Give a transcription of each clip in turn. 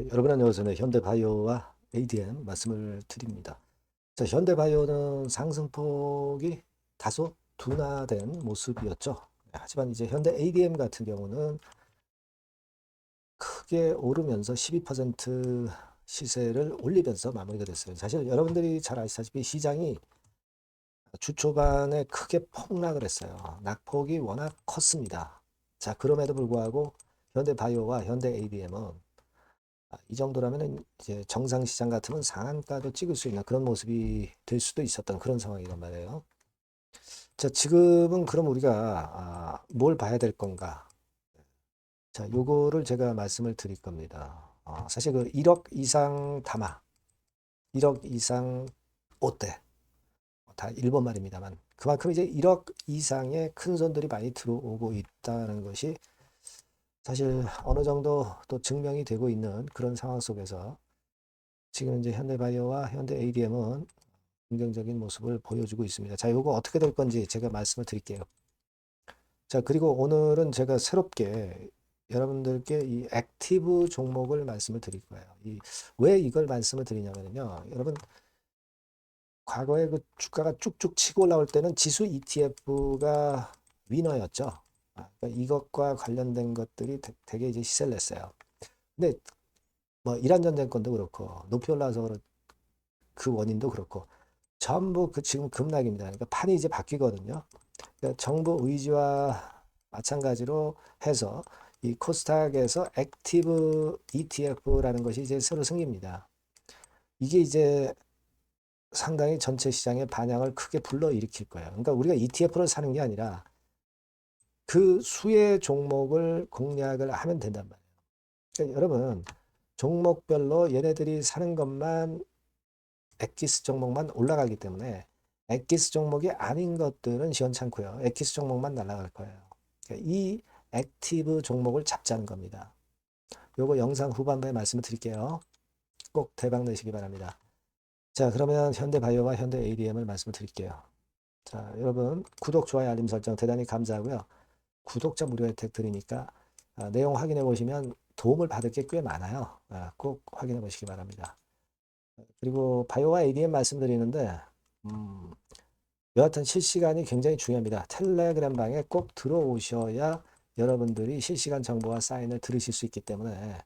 여러분 안녕하세요. 현대바이오와 ADM 말씀을 드립니다. 자, 현대바이오는 상승폭이 다소 둔화된 모습이었죠. 하지만 이제 현대 ADM 같은 경우는 크게 오르면서 12% 시세를 올리면서 마무리가 됐어요. 사실 여러분들이 잘 아시다시피 시장이 주 초반에 크게 폭락을 했어요. 낙폭이 워낙 컸습니다. 자, 그럼에도 불구하고 현대바이오와 현대 ADM은 이 정도라면은 이제 정상 시장 같으면 상한가도 찍을 수 있는 그런 모습이 될 수도 있었던 그런 상황이란 말이에요. 자, 지금은 그럼 우리가 뭘 봐야 될 건가? 자, 요거를 제가 말씀을 드릴 겁니다. 사실 그 1억 이상 담아, 1억 이상 옷대, 다 일본 말입니다만 그만큼 이제 1억 이상의 큰 손들이 많이 들어오고 있다는 것이 사실 어느 정도 또 증명이 되고 있는 그런 상황 속에서 지금 이제 현대바이오와 현대 ADM은 긍정적인 모습을 보여주고 있습니다. 자, 요거 어떻게 될 건지 제가 말씀을 드릴게요. 자, 그리고 오늘은 제가 새롭게 여러분들께 이 액티브 종목을 말씀을 드릴 거예요. 왜 이걸 말씀을 드리냐면요. 여러분, 과거에 그 주가가 쭉쭉 치고 올라올 때는 지수 ETF가 위너였죠. 그러니까 이것과 관련된 것들이 되게 이제 시세를 냈어요. 근데 뭐 이란 전쟁권도 그렇고 높이 올라서 그 원인도 그렇고 전부 그 지금 급락입니다. 그러니까 판이 이제 바뀌거든요. 그러니까 정부 의지와 마찬가지로 해서 이 코스닥에서 액티브 ETF라는 것이 이제 새로 생깁니다. 이게 이제 상당히 전체 시장의 반향을 크게 불러일으킬 거예요. 그러니까 우리가 ETF를 사는 게 아니라 그 수의 종목을 공략을 하면 된단 말이에요. 그러니까 여러분 종목별로 얘네들이 사는 것만 엑기스 종목만 올라가기 때문에 엑기스 종목이 아닌 것들은 시원찮고요. 엑기스 종목만 날아갈 거예요. 그러니까 이 액티브 종목을 잡자는 겁니다. 요거 영상 후반부에 말씀을 드릴게요. 꼭 대박 내시기 바랍니다. 자, 그러면 현대바이오와 현대 ADM을 말씀을 드릴게요. 자, 여러분 구독, 좋아요, 알림 설정 대단히 감사하고요. 구독자 무료 혜택 드리니까 내용 확인해 보시면 도움을 받을 게 꽤 많아요. 꼭 확인해 보시기 바랍니다. 그리고 바이오와 ADM 말씀드리는데 음, 여하튼 실시간이 굉장히 중요합니다. 텔레그램 방에 꼭 들어오셔야 여러분들이 실시간 정보와 사인을 들으실 수 있기 때문에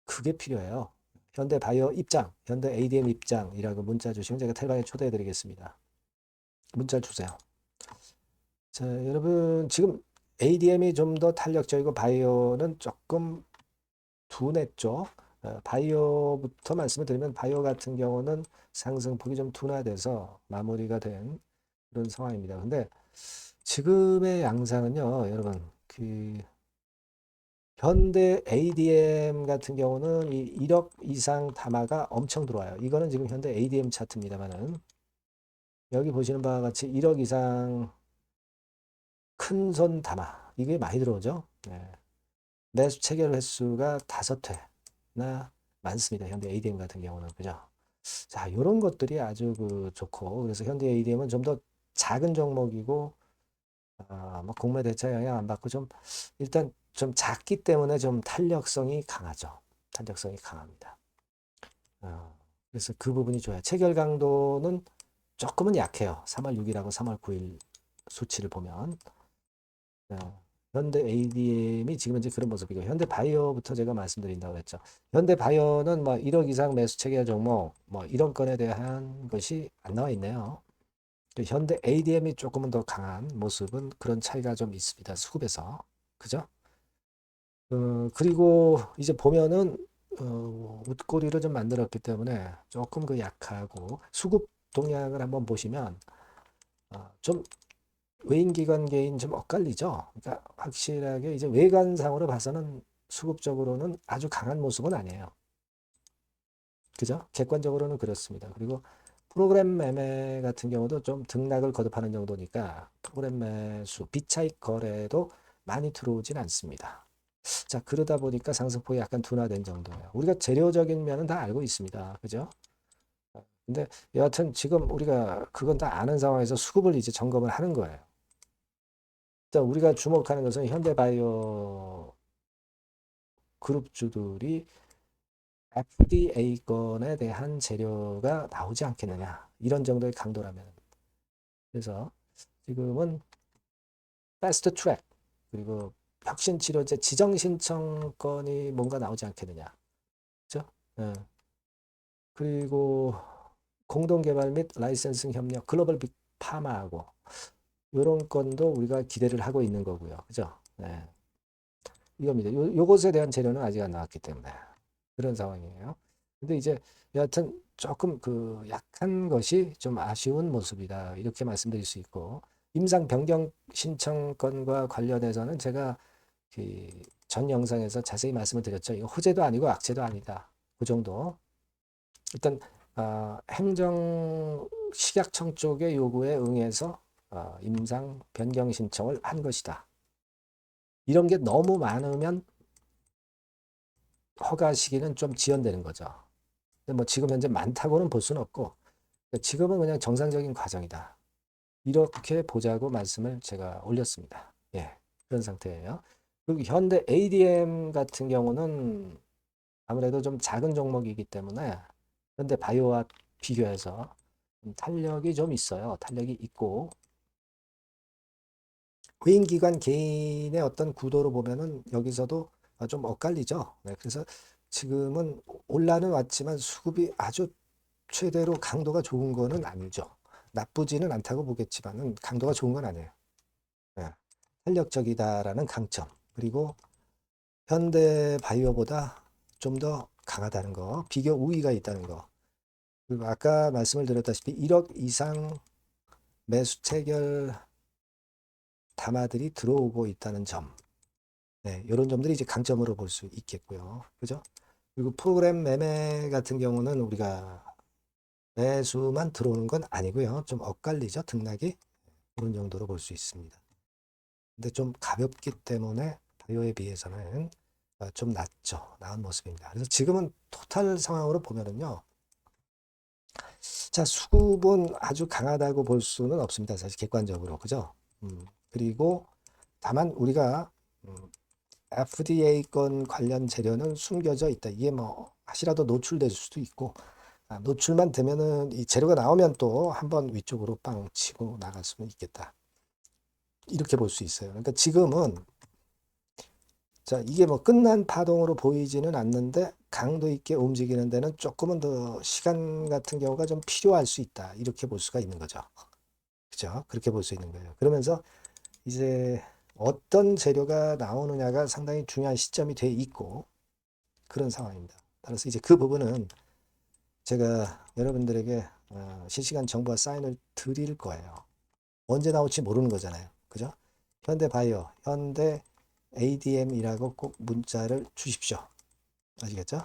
그게 필요해요. 현대 바이오 입장, 현대 ADM 입장이라고 문자 주시면 제가 텔방에 초대해 드리겠습니다. 문자 주세요. 자, 여러분 지금 ADM이 좀 더 탄력적이고 바이오는 조금 둔했죠. 바이오부터 말씀을 드리면 바이오 같은 경우는 상승폭이 좀 둔화돼서 마무리가 된 그런 상황입니다. 근데 지금의 양상은요, 여러분, 현대 ADM 같은 경우는 이 1억 이상 담화가 엄청 들어와요. 이거는 지금 현대 ADM 차트입니다만은 여기 보시는 바와 같이 1억 이상 큰 손 담화 이게 많이 들어오죠. 네. 매수 체결 횟수가 5회나 많습니다. 현대 ADM 같은 경우는 그죠. 자, 이런 것들이 아주 좋고 그래서 현대 ADM은 좀 더 작은 종목이고 뭐 공매 대차 영향 안 받고 좀 일단 좀 작기 때문에 좀 탄력성이 강하죠. 탄력성이 강합니다. 그래서 그 부분이 좋아요. 체결 강도는 조금은 약해요. 3월 6일하고 3월 9일 수치를 보면 현대 ADM이 지금 현재 그런 모습이고 현대 바이오부터 제가 말씀드린다고 했죠. 현대 바이오는 뭐 1억 이상 매수 체결 종목 뭐 이런 건에 대한 것이 안 나와 있네요. 현대 ADM이 조금은 더 강한 모습은 그런 차이가 좀 있습니다. 수급에서. 그죠? 그리고 이제 보면은, 웃꼬리를 좀 만들었기 때문에 조금 약하고 수급 동향을 한번 보시면, 좀 외인기관 개인 좀 엇갈리죠? 그러니까 확실하게 이제 외관상으로 봐서는 수급적으로는 아주 강한 모습은 아니에요. 그죠? 객관적으로는 그렇습니다. 그리고 프로그램 매매 같은 경우도 좀 등락을 거듭하는 정도니까 프로그램 매수, 비차익 거래도 많이 들어오진 않습니다. 자, 그러다 보니까 상승폭이 약간 둔화된 정도예요. 우리가 재료적인 면은 다 알고 있습니다. 그죠? 근데 여하튼 지금 우리가 그건 다 아는 상황에서 수급을 이제 점검을 하는 거예요. 일단 우리가 주목하는 것은 현대바이오 그룹주들이 FDA 건에 대한 재료가 나오지 않겠느냐. 이런 정도의 강도라면. 그래서 지금은 패스트 트랙 그리고 혁신 치료제 지정 신청건이 뭔가 나오지 않겠느냐. 그죠? 예. 그리고 공동 개발 및 라이센싱 협력 글로벌 빅 파마하고 이런 건도 우리가 기대를 하고 있는 거고요. 그죠? 네. 이겁니다. 요것에 대한 재료는 아직 안 나왔기 때문에 그런 상황이에요. 근데 이제 여하튼 조금 그 약한 것이 좀 아쉬운 모습이다. 이렇게 말씀드릴 수 있고 임상 변경 신청건과 관련해서는 제가 그 전 영상에서 자세히 말씀을 드렸죠. 이거 호재도 아니고 악재도 아니다. 그 정도. 일단 행정 식약청 쪽의 요구에 응해서 임상 변경 신청을 한 것이다. 이런 게 너무 많으면 허가 시기는 좀 지연되는 거죠. 근데 뭐 지금 현재 많다고는 볼 수는 없고 지금은 그냥 정상적인 과정이다. 이렇게 보자고 말씀을 제가 올렸습니다. 예, 그런 상태예요. 그리고 현대 ADM 같은 경우는 아무래도 좀 작은 종목이기 때문에 현대 바이오와 비교해서 탄력이 좀 있어요. 탄력이 있고 개인기관 개인의 어떤 구도로 보면은 여기서도 좀 엇갈리죠. 네, 그래서 지금은 올라는 왔지만 수급이 아주 최대로 강도가 좋은 거는 아니죠. 나쁘지는 않다고 보겠지만은 강도가 좋은 건 아니에요. 네, 탄력적이다라는 강점 그리고 현대 바이오보다 좀 더 강하다는 거, 비교 우위가 있다는 거. 그리고 아까 말씀을 드렸다시피 1억 이상 매수 체결 담화들이 들어오고 있다는 점. 네, 이런 점들이 이제 강점으로 볼 수 있겠고요. 그죠? 그리고 프로그램 매매 같은 경우는 우리가 매수만 들어오는 건 아니고요. 좀 엇갈리죠, 등락이. 그런 정도로 볼 수 있습니다. 근데 좀 가볍기 때문에 바이오에 비해서는 좀 낮죠. 나은 모습입니다. 그래서 지금은 토탈 상황으로 보면은요. 자, 수급은 아주 강하다고 볼 수는 없습니다. 사실 객관적으로. 그죠? 그리고 다만 우리가 FDA 건 관련 재료는 숨겨져 있다. 이게 뭐 하시라도 노출될 수도 있고 노출만 되면은 이 재료가 나오면 또 한번 위쪽으로 빵 치고 나갈 수는 있겠다. 이렇게 볼 수 있어요. 그러니까 지금은 자, 이게 뭐 끝난 파동으로 보이지는 않는데 강도 있게 움직이는 데는 조금은 더 시간 같은 경우가 좀 필요할 수 있다. 이렇게 볼 수가 있는 거죠. 그죠? 그렇게 볼 수 있는 거예요. 그러면서 이제 어떤 재료가 나오느냐가 상당히 중요한 시점이 돼 있고 그런 상황입니다. 따라서 이제 그 부분은 제가 여러분들에게 실시간 정보와 사인을 드릴 거예요. 언제 나올지 모르는 거잖아요. 그죠? 현대바이오, 현대 ADM이라고 꼭 문자를 주십시오. 아시겠죠?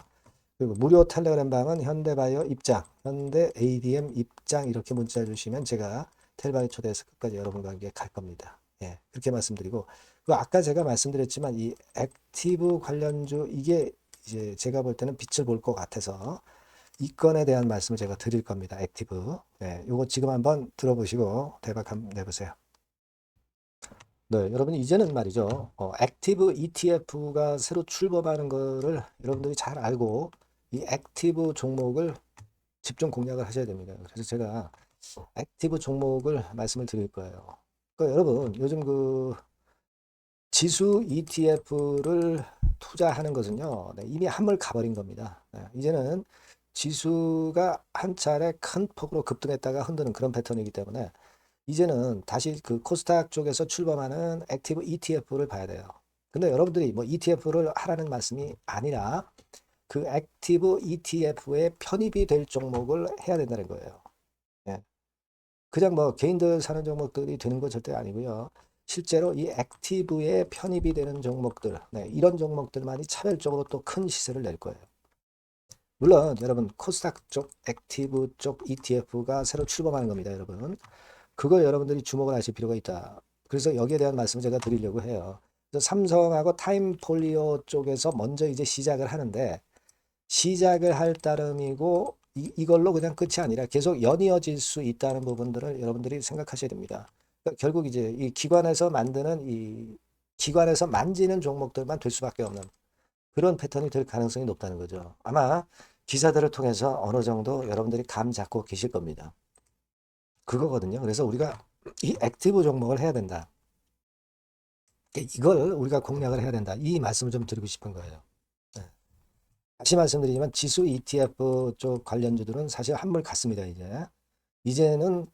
그리고 무료 텔레그램 방은 현대바이오 입장, 현대 ADM 입장 이렇게 문자 주시면 제가 텔방에 초대해서 끝까지 여러분과 함께 갈 겁니다. 예, 그렇게 말씀드리고 그 아까 제가 말씀드렸지만 이 액티브 관련주 이게 이제 제가 볼 때는 빛을 볼 것 같아서 이 건에 대한 말씀을 제가 드릴 겁니다. 액티브. 네, 요거 지금 한번 들어보시고 대박 한번 내보세요. 네, 여러분 이제는 말이죠. 액티브 ETF가 새로 출범하는 거를 여러분들이 잘 알고 이 액티브 종목을 집중 공략을 하셔야 됩니다. 그래서 제가 액티브 종목을 말씀을 드릴 거예요. 그러니까 여러분 요즘 그 지수 ETF를 투자하는 것은요, 네, 이미 한물 가버린 겁니다. 네, 이제는 지수가 한 차례 큰 폭으로 급등했다가 흔드는 그런 패턴이기 때문에 이제는 다시 그 코스닥 쪽에서 출범하는 액티브 ETF를 봐야 돼요. 근데 여러분들이 뭐 ETF를 하라는 말씀이 아니라 그 액티브 ETF에 편입이 될 종목을 해야 된다는 거예요. 예. 그냥 뭐 개인들 사는 종목들이 되는 건 절대 아니고요. 실제로 이 액티브에 편입이 되는 종목들, 네, 이런 종목들만이 차별적으로 또 큰 시세를 낼 거예요. 물론 여러분 코스닥 쪽 액티브 쪽 ETF가 새로 출범하는 겁니다, 여러분. 그걸 여러분들이 주목을 하실 필요가 있다. 그래서 여기에 대한 말씀을 제가 드리려고 해요. 그래서 삼성하고 타임폴리오 쪽에서 먼저 이제 시작을 하는데 시작을 할 따름이고 이걸로 그냥 끝이 아니라 계속 연이어질 수 있다는 부분들을 여러분들이 생각하셔야 됩니다. 그러니까 결국 이제 이 기관에서 만드는 이 기관에서 만지는 종목들만 될 수밖에 없는 그런 패턴이 될 가능성이 높다는 거죠. 아마 기사들을 통해서 어느 정도 여러분들이 감 잡고 계실 겁니다. 그거거든요. 그래서 우리가 이 액티브 종목을 해야 된다. 이걸 우리가 공략을 해야 된다. 이 말씀을 좀 드리고 싶은 거예요. 네. 다시 말씀드리지만 지수 ETF 쪽 관련주들은 사실 한물 갔습니다. 이제는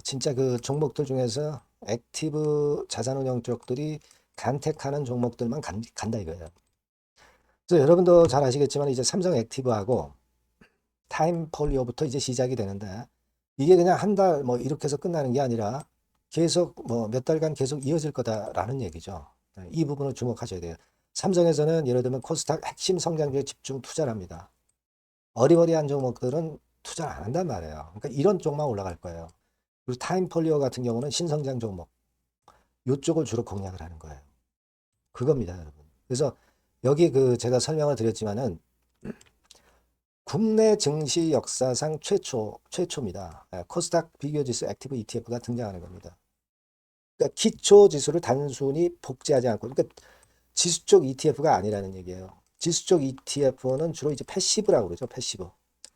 진짜 그 종목들 중에서 액티브 자산운용 쪽들이 간택하는 종목들만 간다 이거예요. 그래서 여러분도 잘 아시겠지만 이제 삼성 액티브하고 타임폴리오부터 이제 시작이 되는데 이게 그냥 한 달 뭐 이렇게 해서 끝나는 게 아니라 계속 뭐 몇 달간 계속 이어질 거다라는 얘기죠. 이 부분을 주목하셔야 돼요. 삼성에서는 예를 들면 코스닥 핵심 성장주에 집중 투자를 합니다. 어리버리한 종목들은 투자를 안 한단 말이에요. 그러니까 이런 쪽만 올라갈 거예요. 그리고 타임폴리오 같은 경우는 신성장 종목 이쪽을 주로 공략을 하는 거예요. 그겁니다, 여러분. 그래서 여기 그 제가 설명을 드렸지만은 국내 증시 역사상 최초입니다. 코스닥 비교지수 액티브 ETF가 등장하는 겁니다. 그러니까 기초 지수를 단순히 복제하지 않고, 그러니까 지수 쪽 ETF가 아니라는 얘기예요. 지수 쪽 ETF는 주로 이제 패시브라고 그러죠. 패시브.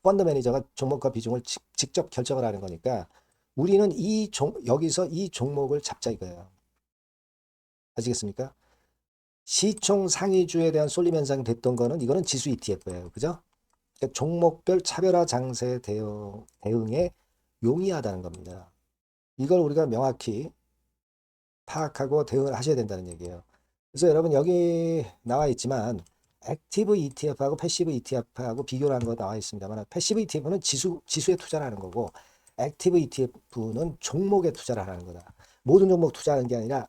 펀드 매니저가 종목과 비중을 직접 결정을 하는 거니까 우리는 여기서 이 종목을 잡자 이거예요. 아시겠습니까? 시총 상위주에 대한 쏠림 현상이 됐던 거는 이거는 지수 ETF예요. 그죠? 그러니까 종목별 차별화 장세 대응에 용이하다는 겁니다. 이걸 우리가 명확히 파악하고 대응을 하셔야 된다는 얘기예요. 그래서 여러분 여기 나와 있지만 액티브 ETF하고 패시브 ETF하고 비교를 한 거 나와 있습니다만 패시브 ETF는 지수에 투자를 하는 거고 액티브 ETF는 종목에 투자를 하는 거다. 모든 종목 투자하는 게 아니라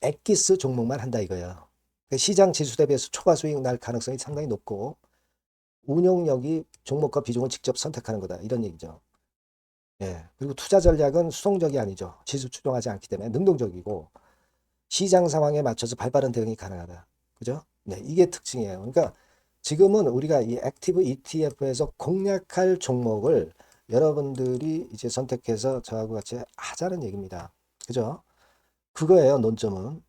엑기스 종목만 한다 이거예요. 그러니까 시장 지수 대비해서 초과 수익 날 가능성이 상당히 높고 운용력이 종목과 비중을 직접 선택하는 거다. 이런 얘기죠. 예. 그리고 투자 전략은 수동적이 아니죠. 지수 추종하지 않기 때문에 능동적이고 시장 상황에 맞춰서 발빠른 대응이 가능하다. 그죠? 네, 이게 특징이에요. 그러니까 지금은 우리가 이 액티브 ETF에서 공략할 종목을 여러분들이 이제 선택해서 저하고 같이 하자는 얘기입니다. 그죠? 그거예요, 논점은.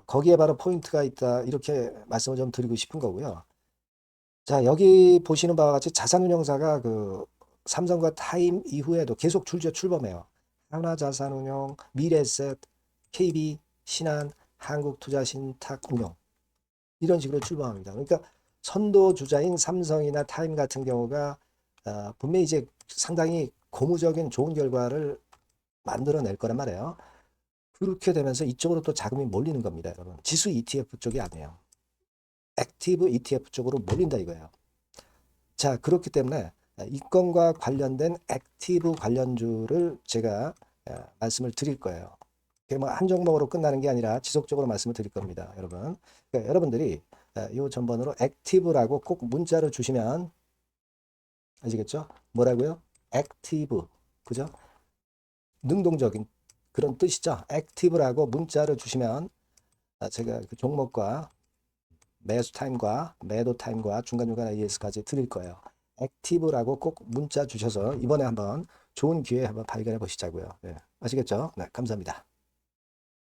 거기에 바로 포인트가 있다. 이렇게 말씀을 좀 드리고 싶은 거고요. 자, 여기 보시는 바와 같이 자산운용사가 그 삼성과 타임 이후에도 계속 출범해요. 하나자산운용, 미래에셋, KB, 신한, 한국투자신탁운용 이런 식으로 출범합니다. 그러니까 선도주자인 삼성이나 타임 같은 경우가 분명히 이제 상당히 고무적인 좋은 결과를 만들어낼 거란 말이에요. 그렇게 되면서 이쪽으로 또 자금이 몰리는 겁니다, 여러분. 지수 ETF 쪽이 아니에요. 액티브 ETF 쪽으로 몰린다 이거예요. 자, 그렇기 때문에 이건과 관련된 액티브 관련주를 제가 말씀을 드릴 거예요. 뭐한 종목으로 끝나는 게 아니라 지속적으로 말씀을 드릴 겁니다, 여러분. 그러니까 여러분들이 이 전번으로 액티브라고 꼭 문자를 주시면 아시겠죠? 뭐라고요? 액티브, 그죠? 능동적인 그런 뜻이죠. 액티브라고 문자를 주시면 제가 그 종목과 매수 타임과 매도 타임과 중간중간 AS까지 드릴 거예요. 액티브라고 꼭 문자 주셔서 이번에 한번 좋은 기회 한번 발견해 보시자고요. 네, 아시겠죠? 네, 감사합니다.